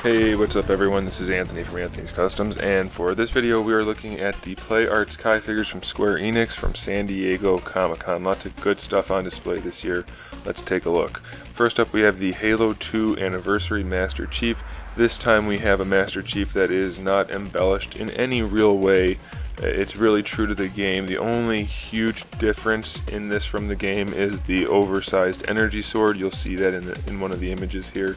Hey, what's up everyone? This is Anthony from Anthony's Customs, and for this video we are looking at the Play Arts Kai figures from Square Enix from San Diego Comic-Con. Lots of good stuff on display this year. Let's take a look. First up we have the Halo 2 Anniversary Master Chief. This time we have a Master Chief that is not embellished in any real way. It's really true to the game. The only huge difference in this from the game is the oversized energy sword. You'll see that in one of the images here.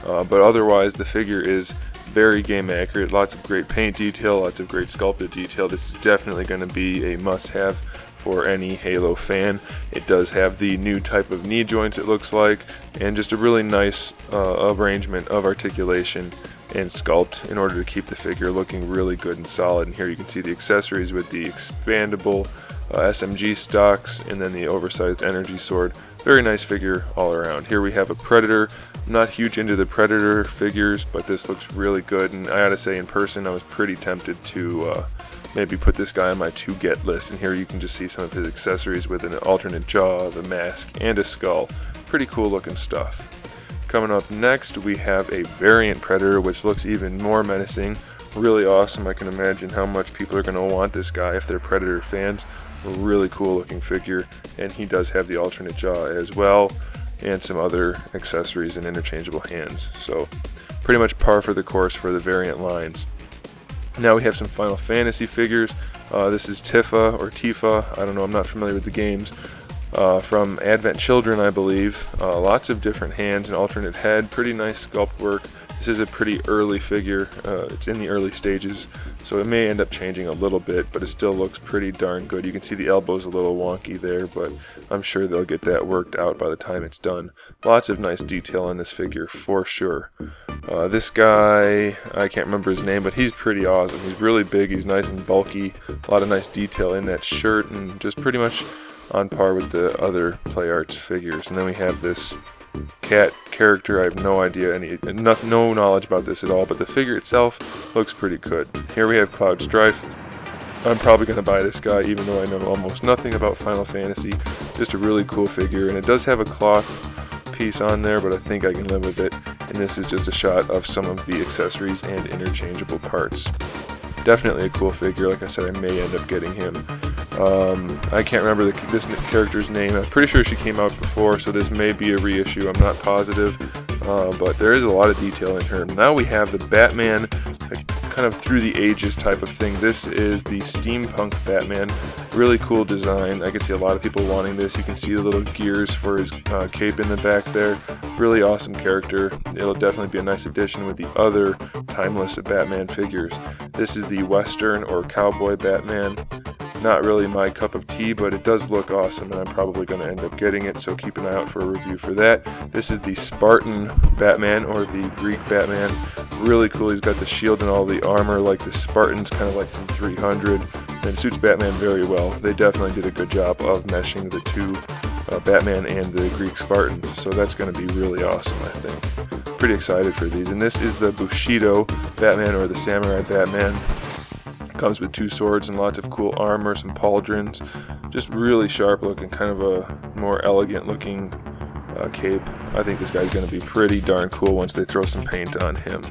But otherwise the figure is very game accurate. Lots of great paint detail, lots of great sculpted detail. This is definitely going to be a must-have for any Halo fan. It does have the new type of knee joints, it looks like, and just a really nice arrangement of articulation and sculpt in order to keep the figure looking really good and solid. And here you can see the accessories with the expandable SMG stocks and then the oversized energy sword. Very nice figure all around. Here we have a Predator. I'm not huge into the Predator figures, but this looks really good, and I gotta say in person I was pretty tempted to maybe put this guy on my to-get list. And here you can just see some of his accessories with an alternate jaw, the mask, and a skull. Pretty cool looking stuff. Coming up next we have a variant Predator, which looks even more menacing. Really awesome. I can imagine how much people are going to want this guy if they're Predator fans. A really cool looking figure, and he does have the alternate jaw as well, and some other accessories and interchangeable hands. So pretty much par for the course for the variant lines. Now we have some Final Fantasy figures. This is Tifa, or Tifa, I don't know, I'm not familiar with the games. From Advent Children, I believe. Lots of different hands and alternate head. Pretty nice sculpt work. This is a pretty early figure. It's in the early stages, so it may end up changing a little bit, but it still looks pretty darn good. You can see the elbow's a little wonky there, but I'm sure they'll get that worked out by the time it's done. Lots of nice detail on this figure for sure. This guy, I can't remember his name, but he's pretty awesome. He's really big, he's nice and bulky, a lot of nice detail in that shirt, and just pretty much on par with the other Play Arts figures. And then we have this cat character. I have no idea, no knowledge about this at all, but the figure itself looks pretty good. Here we have Cloud Strife. I'm probably going to buy this guy even though I know almost nothing about Final Fantasy. Just a really cool figure, and it does have a cloth piece on there, but I think I can live with it. And this is just a shot of some of the accessories and interchangeable parts. Definitely a cool figure. Like I said, I may end up getting him. I can't remember this character's name. I'm pretty sure she came out before, so this may be a reissue. I'm not positive, but there is a lot of detail in her. Now we have the Batman, kind of through the ages type of thing. This is the steampunk Batman. Really cool design. I can see a lot of people wanting this. You can see the little gears for his cape in the back there. Really awesome character. It'll definitely be a nice addition with the other timeless Batman figures. This is the Western or Cowboy Batman. Not really my cup of tea, but it does look awesome, and I'm probably going to end up getting it, so keep an eye out for a review for that. This is the Spartan Batman, or the Greek Batman. Really cool. He's got the shield and all the armor like the Spartans, kind of like from 300, and suits Batman very well. They definitely did a good job of meshing the two, Batman and the Greek Spartans, so that's going to be really awesome, I think. Pretty excited for these. And this is the Bushido Batman, or the Samurai Batman. Comes with two swords and lots of cool armor, some pauldrons. Just really sharp looking, kind of a more elegant looking cape. I think this guy's going to be pretty darn cool once they throw some paint on him.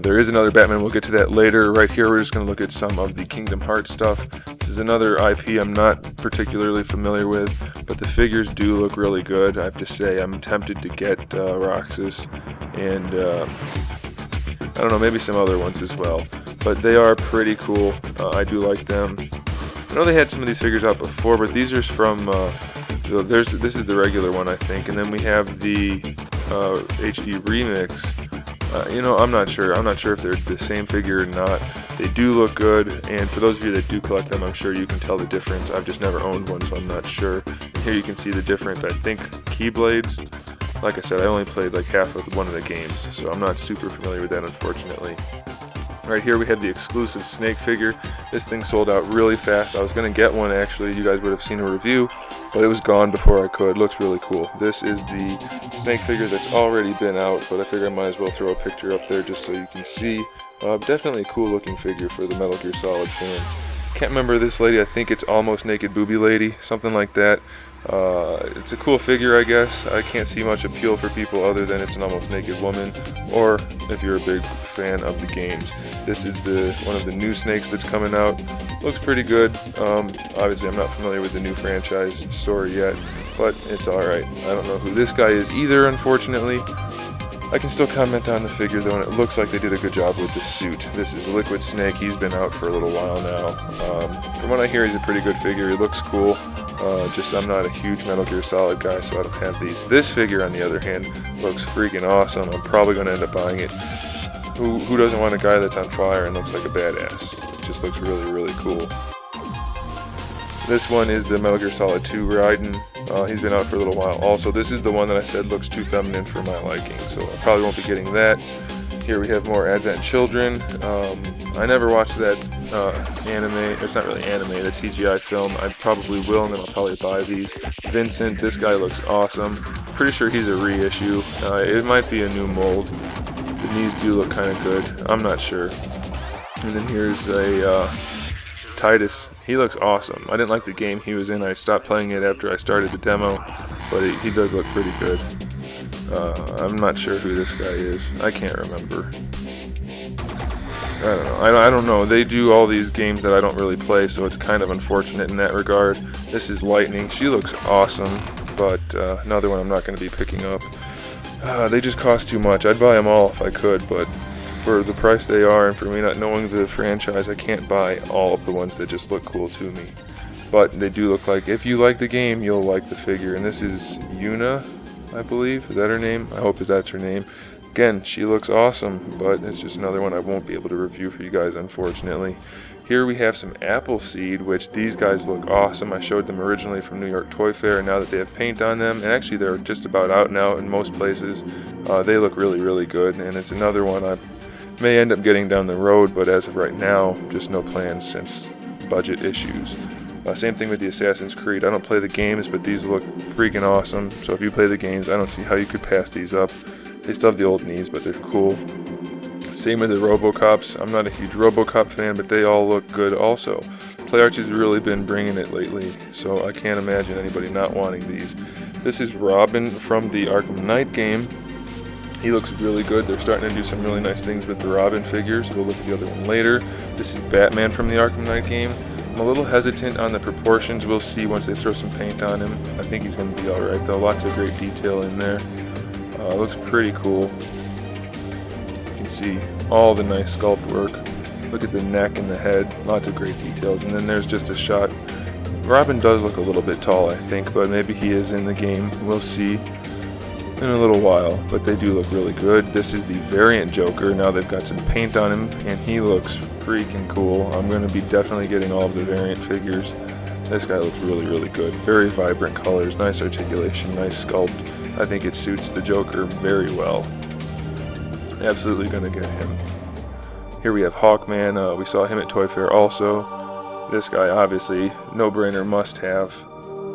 There is another Batman, we'll get to that later. Right here we're just going to look at some of the Kingdom Hearts stuff. This is another IP I'm not particularly familiar with, but the figures do look really good. I have to say I'm tempted to get Roxas and I don't know, maybe some other ones as well. But they are pretty cool. I do like them. I know they had some of these figures out before, but these are from, this is the regular one, I think. And then we have the HD Remix. You know, I'm not sure. I'm not sure if they're the same figure or not. They do look good, and for those of you that do collect them, I'm sure you can tell the difference. I've just never owned one, so I'm not sure. And here you can see the different, I think, Keyblades. Like I said, I only played like half of one of the games, so I'm not super familiar with that, unfortunately. Right here we have the exclusive Snake figure. This thing sold out really fast. I was going to get one actually, you guys would have seen a review, but it was gone before I could. Looks really cool. This is the Snake figure that's already been out, but I figure I might as well throw a picture up there just so you can see. Definitely a cool looking figure for the Metal Gear Solid fans. can't remember this lady. I think it's Almost Naked Booby Lady, something like that. It's a cool figure, I guess. I can't see much appeal for people other than it's an almost naked woman, or if you're a big fan of the games. This is one of the new snakes that's coming out. Looks pretty good. Obviously I'm not familiar with the new franchise story yet, but it's alright. I don't know who this guy is either, unfortunately. I can still comment on the figure though, and it looks like they did a good job with the suit. This is Liquid Snake. He's been out for a little while now. From what I hear, he's a pretty good figure. He looks cool. Just I'm not a huge Metal Gear Solid guy, so I don't have these. This figure, on the other hand, looks freaking awesome. I'm probably going to end up buying it. Who doesn't want a guy that's on fire and looks like a badass? It just looks really, really cool. This one is the Metal Gear Solid 2 Raiden. He's been out for a little while. Also, this is the one that I said looks too feminine for my liking, so I probably won't be getting that. Here we have more Advent Children. I never watched that anime. It's not really anime, that's CGI film. I probably will, and then I'll probably buy these. Vincent, this guy looks awesome. Pretty sure he's a reissue. It might be a new mold. The knees do look kind of good. I'm not sure. And then here's a Titus. He looks awesome. I didn't like the game he was in. I stopped playing it after I started the demo, but he does look pretty good. I'm not sure who this guy is. I can't remember. I don't know. I don't know. They do all these games that I don't really play, so it's kind of unfortunate in that regard. This is Lightning. She looks awesome, but another one I'm not going to be picking up. They just cost too much. I'd buy them all if I could, but for the price they are and for me not knowing the franchise, I can't buy all of the ones that just look cool to me. But they do look like, if you like the game, you'll like the figure. And this is Yuna, I believe. Is that her name? I hope that's her name. Again, she looks awesome, but it's just another one I won't be able to review for you guys, unfortunately. Here we have some Appleseed, which these guys look awesome. I showed them originally from New York Toy Fair, and now that they have paint on them, and actually they're just about out now in most places, they look really, really good. And it's another one I may end up getting down the road, but as of right now, just no plans since budget issues. Same thing with the Assassin's Creed. I don't play the games, but these look freaking awesome. So if you play the games, I don't see how you could pass these up. They still have the old knees, but they're cool. Same with the RoboCops. I'm not a huge RoboCop fan, but they all look good also. PlayArts has really been bringing it lately, so I can't imagine anybody not wanting these. This is Robin from the Arkham Knight game. He looks really good. They're starting to do some really nice things with the Robin figures. We'll look at the other one later. This is Batman from the Arkham Knight game. I'm a little hesitant on the proportions. We'll see once they throw some paint on him. I think he's going to be alright though. Lots of great detail in there. Looks pretty cool. You can see all the nice sculpt work. Look at the neck and the head. Lots of great details. And then there's just a shot. Robin does look a little bit tall, I think, but maybe he is in the game. We'll see in a little while, but they do look really good. This is the variant Joker. Now they've got some paint on him, and he looks freaking cool. I'm going to be definitely getting all of the variant figures. This guy looks really, really good. Very vibrant colors, nice articulation, nice sculpt. I think it suits the Joker very well. Absolutely going to get him. Here we have Hawkman. We saw him at Toy Fair also. This guy, obviously, no-brainer, must-have.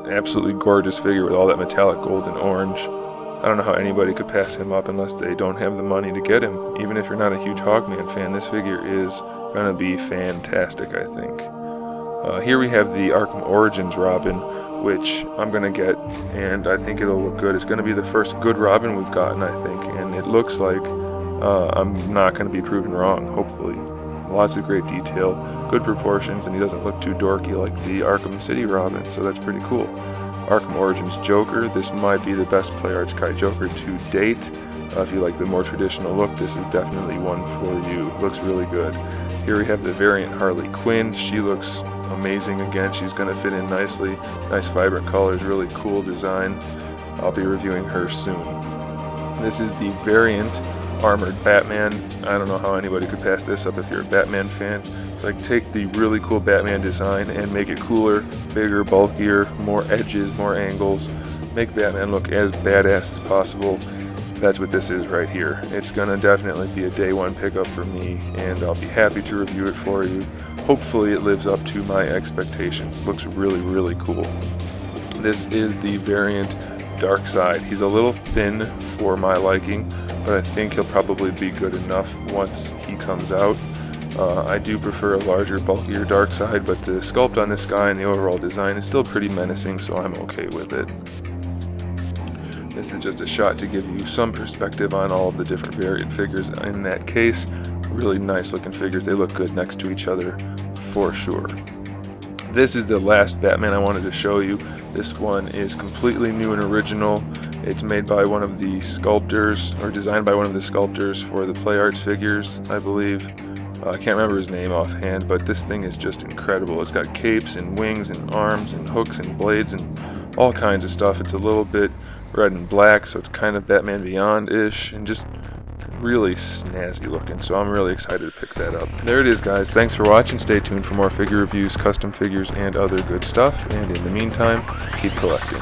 Absolutely gorgeous figure with all that metallic gold and orange. I don't know how anybody could pass him up unless they don't have the money to get him. Even if you're not a huge Hawkman fan, this figure is going to be fantastic, I think. Here we have the Arkham Origins Robin, which I'm going to get, and I think it'll look good. It's going to be the first good Robin we've gotten, I think, and it looks like I'm not going to be proven wrong, hopefully. Lots of great detail, good proportions, and he doesn't look too dorky like the Arkham City Robin, so that's pretty cool. Arkham Origins Joker. This might be the best PlayArts Kai Joker to date. If you like the more traditional look, this is definitely one for you. Looks really good. Here we have the variant Harley Quinn. She looks amazing again. She's going to fit in nicely. Nice vibrant colors, really cool design. I'll be reviewing her soon. This is the variant Armored Batman. I don't know how anybody could pass this up if you're a Batman fan. It's like take the really cool Batman design and make it cooler, bigger, bulkier, more edges, more angles. Make Batman look as badass as possible. That's what this is right here. It's gonna definitely be a day one pickup for me, and I'll be happy to review it for you. Hopefully it lives up to my expectations. Looks really, really cool. This is the variant Darkseid. He's a little thin for my liking, but I think he'll probably be good enough once he comes out. I do prefer a larger, bulkier dark side, but the sculpt on this guy and the overall design is still pretty menacing, so I'm okay with it. This is just a shot to give you some perspective on all of the different variant figures in that case. Really nice looking figures. They look good next to each other for sure. This is the last Batman I wanted to show you. This one is completely new and original. It's made by one of the sculptors, or designed by one of the sculptors for the Play Arts figures, I believe. I can't remember his name offhand, but this thing is just incredible. It's got capes and wings and arms and hooks and blades and all kinds of stuff. It's a little bit red and black, so it's kind of Batman Beyond-ish, and just really snazzy looking, so I'm really excited to pick that up. There it is, guys. Thanks for watching. Stay tuned for more figure reviews, custom figures, and other good stuff, and in the meantime, keep collecting.